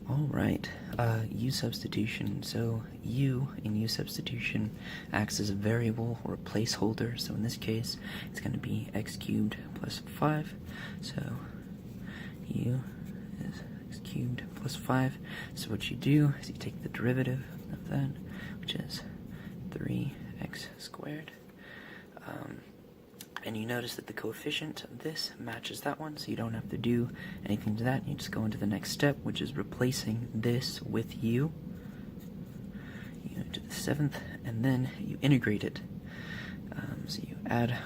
Alright, U substitution. So U in U substitution acts as a variable or a placeholder. So in this case, it's going to be x cubed plus 5. So U is x cubed plus 5. So what you do is you take the derivative of that, which is 3x squared. And you notice that the coefficient of this matches that one, so you don't have to do anything to that. You just go into the next step, which is replacing this with u to the 7th, and then you integrate it. So you add,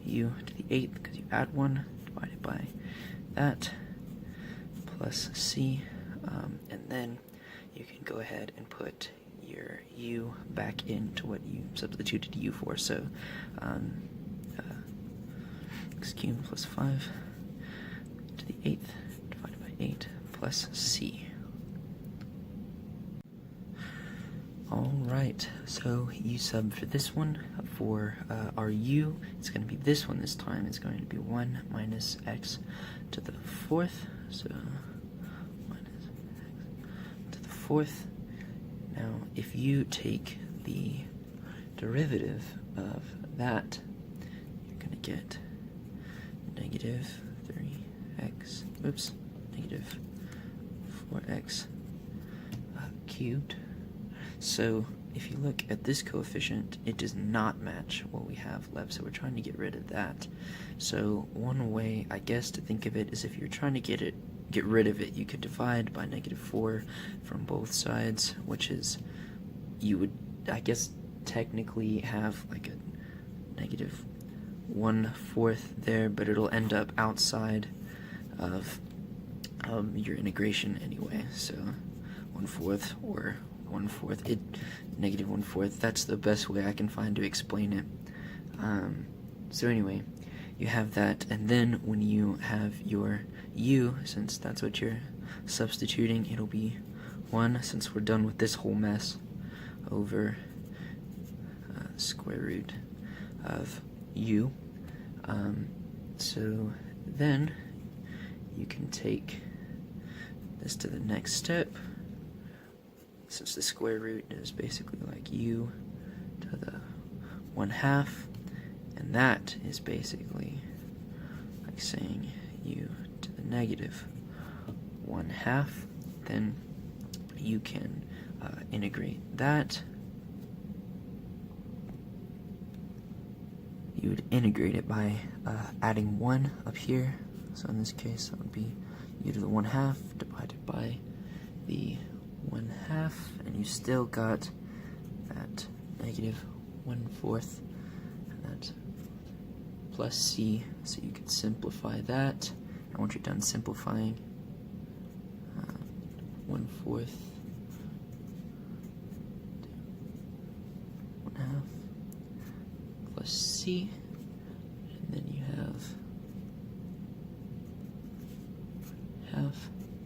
u to the 8th, because you add 1, divided by that, plus c, and then you can go ahead and put your u back into what you substituted u for. So x cubed plus 5 to the 8th divided by 8 plus c. Alright, so u sub for this one, for our u, it's going to be this one this time. It's going to be 1 minus x to the 4th, so minus x to the 4th. Now, if you take the derivative of that, you're going to get negative 3x, negative 4x cubed. So if you look at this coefficient, it does not match what we have left, so we're trying to get rid of that. So one way, I guess, to think of it is if you're trying to get rid of it, you could divide by negative 4 from both sides, which is, you would, I guess, technically have like a negative 1/4 there, but it'll end up outside of your integration anyway. So 1/4 or 1/4, negative 1/4, that's the best way I can find to explain it. So anyway, you have that, and then when you have your u, since that's what you're substituting, it'll be 1, since we're done with this whole mess, over square root of u. So then you can take this to the next step, since the square root is basically like u to the 1/2, and that is basically like saying u to the negative 1/2. Then you can integrate that. You would integrate it by adding 1 up here. So in this case, that would be u to the 1/2 divided by the 1/2, and you still got that negative 1/4, and that's plus c, so you could simplify that. And once you're done simplifying, 1/4 1/2 plus c, and then you have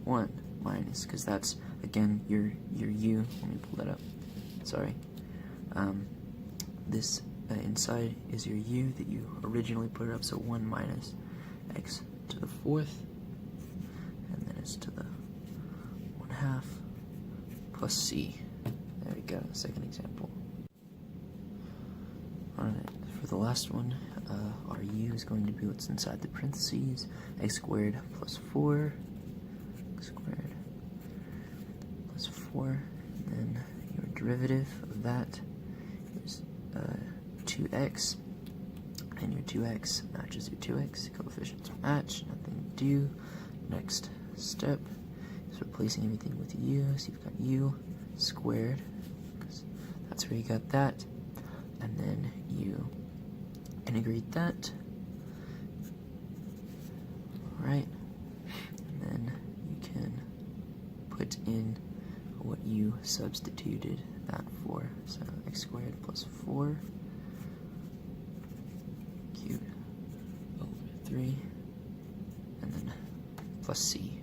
1/2 minus, because that's again your u. Let me pull that up. Sorry. This inside is your u that you originally put up, so 1 minus x to the 4th, and then it's to the 1/2 plus c. There we go, second example. Alright, for the last one, our u is going to be what's inside the parentheses, x squared plus 4, x squared plus 4, and then your derivative of that is 2x, and your 2x matches your 2x, coefficients match, nothing to do. Next step is replacing everything with u, so you've got u squared, because that's where you got that, and then you integrate that, alright, and then you can put in what you substituted that for, so x squared plus 4 cubed over 3, and then plus c.